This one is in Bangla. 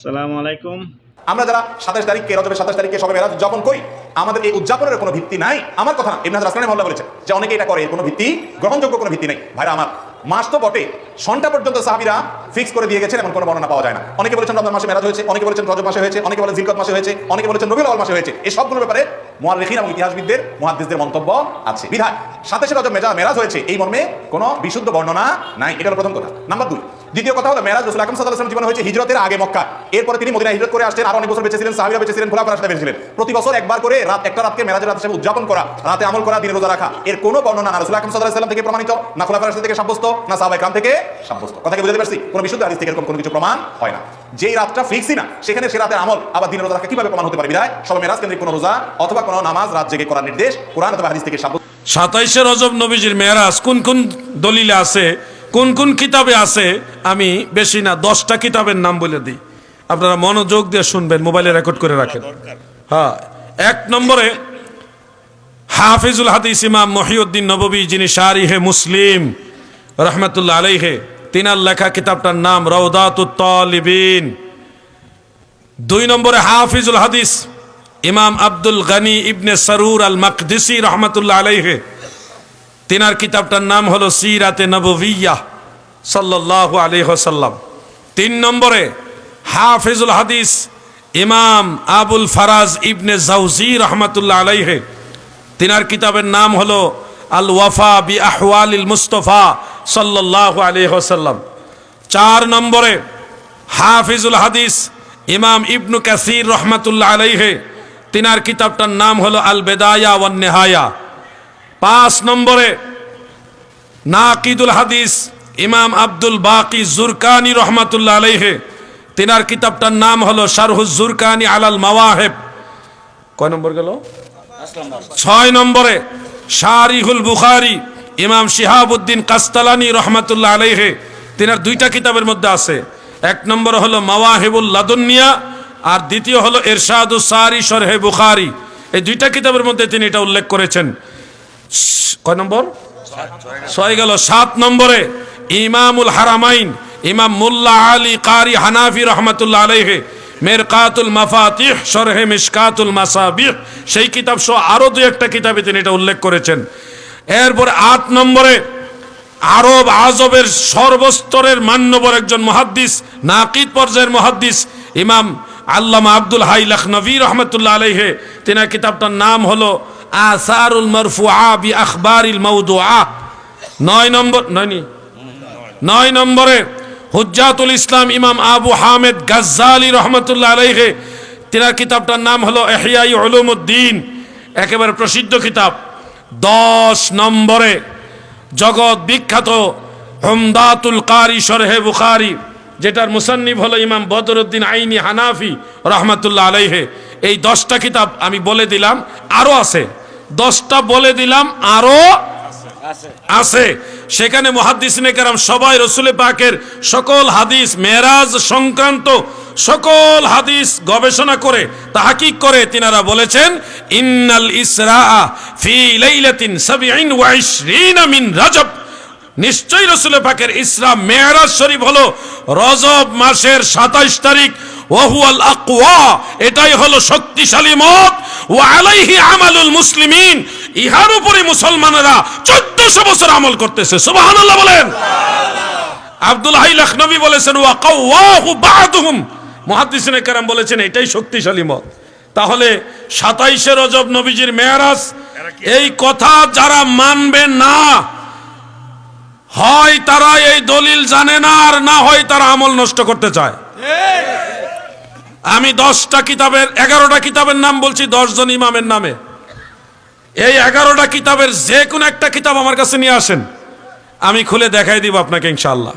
আসসালামু আলাইকুম। আমরা যারা 27 তারিখকে রজবের 27 তারিখকে শবে মেরাজ উদযাপন করি, আমাদের এই উদযাপনের কোনো ভিত্তি নাই। আমার কথা না, ইবনে হাজার আসকালানী রাহিমাহুল্লাহ বলেছেন যে অনেকে এটা করে, কোনো ভিত্তি, গ্রহণযোগ্য কোনো ভিত্তি নেই। ভাইরা আমার, মাস তো বটে, সনটা পর্যন্ত সাহাবীরা ফিক্স করে দিয়ে গেছেন, এমন কোনো বর্ণনা পাওয়া যায় না। অনেকে বলেছেন রমজান মাসে মেরাজ হয়েছে, অনেকে বলেছেন রজব মাসে হয়েছে, অনেকে বলেন জিলকদ মাসে হয়েছে, অনেকে বলেছেন রবিউল আউয়াল মাসে হয়েছে। এই সবগুলোর ব্যাপারে মুআররিখিন এবং ইতিহাসবিদদের, মুহাদ্দিসদের মন্তব্য আছে। বিধায় 27 রজব মেরাজ হয়েছে এই মর্মে কোনো বিশুদ্ধ বর্ণনা নাই। এটা হলো প্রথম কথা। নাম্বার 2, দ্বিতীয় কথা হলো মেরাজ রাসূল আকরাম সাল্লাল্লাহু আলাইহি ওয়াসাল্লাম জীবন হয়েছে হিজরতের আগে মক্কা, এরপরে তিনি মদিনায় হিজরত করে আসছেন, আর অনেক বছর বেঁচে ছিলেন, সাহাবীরা বেঁচে ছিলেন, খোলাফায়ে রাশিদিন বেঁচে ছিলেন। প্রতি বছর একবার করে একটা রাতকে মেরাজের রাত হিসেবে উদযাপন করা, রাতে আমল করা, দিনে রোজা রাখা, এর কোনো বর্ণনা না রাসূল আকরাম সাল্লাল্লাহু আলাইহি ওয়াসাল্লাম থেকে প্রমাণিত, না খোলাফায়ে রাশিদিন থেকে সাব্যস্ত, না সাহাবায়ে کرام থেকে সাব্যস্ত। কথা কি বুঝতে পারছি? কোনো বিশুদ্ধ হাদিস থেকে এরকম কোনো কিছু প্রমাণ হয় না। যেই রাতটা ফিক্সই না, সেখানে সে রাতের আমল আবার দিনে রোজা রাখা কিভাবে প্রমাণ হতে পারে? বিধায় শবে মেরাজ কেন্দ্রিক কোনো রোজা অথবা কোনো নামাজ রাত জেগে করার নির্দেশ কোরআন অথবা হাদিস থেকে সাব্যস্ত। 27 রজব নবীজির মেরাজ কোন কোন দলিলে আছে, কোন কোন কিতাবে আছে, আমি বেশি না 10টা কিতাবের নাম বলে দিই, আপনারা মনোযোগ দিয়ে শুনবেন, মোবাইলে রেকর্ড করে রাখেন। হ্যাঁ, 1 নম্বরে হাফিজুল হাদিস ইমাম মহিউদ্দিন নববী, যিনি শারিহে মুসলিম রহমাতুল্লাহ আলাইহি, তিনার লেখা কিতাবটার নাম রওদাতুত তালিবিন। 2 নম্বরে হাফিজুল হাদিস ইমাম আব্দুল গনি ইবনে সারুর আল মাকদিসি রহমাতুল্লাহ আলাইহি, তিনার কিতাবটার নাম হলো সিরাতে নববিয়্যাহ সাল্লাল্লাহু আলাইহি ওয়াসাল্লাম। 3 নম্বরে হাফিজুল হাদিস ইমাম আবুল ফারাজ ইবনে জাওজি রহমাতুল্লাহ আলাইহি, তিনার কিতাবের নাম হলো আল ওয়াফা বি আহওয়ালিল মুস্তাফা সাল্লাল্লাহু আলাইহি ওয়াসাল্লাম। 4 নম্বরে হাফিজুল হাদিস ইমাম ইবনু কাসির রহমাতুল্লাহ আলাইহি, তিনার কিতাবটার নাম হলো আল বেদায়া ওয়ান নেহায়া। 5 নম্বরে নাকিদুল হাদিস ইমাম আব্দুল বাকি জুরকানি রহমাতুল্লাহ আলাইহি, তিনার কিতাবটার নাম হলো শারহুজ জুরকানি আলাল মাওয়াহিব। কয় নম্বর গেল? 6 নম্বরে শারিহুল বুখারী ইমাম শিহাবুদ্দিন কাস্তালানি রহমাতুল্লাহ আলাইহি, তিনার 2টা কিতাবের মধ্যে আছে। 1 নম্বর হলো মাওয়াহিবুল লাদুনিয়া, আর দ্বিতীয় হলো ইরশাদুস সারি শরহে বুখারী। এই 2টা কিতাবের মধ্যে তিনি এটা উল্লেখ করেছেন। কয় নম্বর? 6 গেল। 7 নম্বরে ইমামুল হারামাইন ইমাম মুল্লা আলী কারি হানাফি রহমাতুল্লাহ আলাইহি, মিরকাতুল মাফাতিহ শরহে মিশকাতুল মাসাবিহ, সেই কিতাব সহ আরো 2-1টা কিতাবে তিনি এটা উল্লেখ করেছেন। এরপরে 8 নম্বরে আরব আজবের সর্বস্তরের মান্যবর একজন মুহাদ্দিস, নাকিদ পর্যায়ের মুহাদ্দিস ইমাম আল্লামা আব্দুল হাই লাখনভী রহমাতুল্লাহ আলাইহি, তিনার কিতাবটার নাম হলো আসারুল মারফুআ বি আখবারিল মাওদুআ। 9 নম্বরে হুজ্জাতুল ইসলাম ইমাম আবু হামেদ গাজ্জালি রহমাতুল্লাহ আলাইহি, তিনার কিতাবটার নাম হলো ইহয়াই উলুমুদ্দিন, একেবারে প্রসিদ্ধ কিতাব। 10 নম্বরে জগৎ বিখ্যাত উমদাতুল কারি শরহে বুখারী, যেটার মুসান্নিফ হলো ইমাম বদরুদ্দিন আইনি হানাফি রহমাতুল্লাহ আলাইহি। এই 10টা কিতাব আমি বলে দিলাম, আরো আছে 10টা বলে দিলাম, আরো আছে। সেখানে মুহাদ্দিসিনে কেরাম সবাই রাসূল পাকের সকল হাদিস, মেরাজ সংক্রান্ত সকল হাদিস গবেষণা করে তাহকিক করে তিনারা বলেছেন ইন্নাল ইসরা ফি লাইলাতিন 27 মিন রজব, নিশ্চয়ই রাসূল পাকের ইসরা মেরাজ শরীফ হলো রজব মাসের 27 তারিখ। ওয়াহুয়াল আকওয়া, এটাই হলো শক্তিশালী মত। ওয়া আলাইহি আমালুল মুসলিমিন, ইহার উপরে মুসলমানেরা 1400 বছর আমল করতেছে। সুবহানাল্লাহ বলেন। আব্দুল হাই লাখনভী বলেছেন ওয়া কাওয়াহু বা'দুহুম, মুহাদ্দিসিনে কেরাম বলেছেন এটাই শক্তিশালী মত। তাহলে 27 রজব নবীজির মেরাজ, এই কথা যারা মানবে না, হয় তারা এই দলিল জানে না, আর না হয় তারা আমল নষ্ট করতে চায়। আমি 11টা কিতাবের নাম বলছি, 10 জন ইমামের নামে। এই 11টা কিতাবের যে কোনো একটা কিতাব আমার কাছে নিয়ে আসেন, আমি খুলে দেখাই দিব আপনাকে ইনশাআল্লাহ।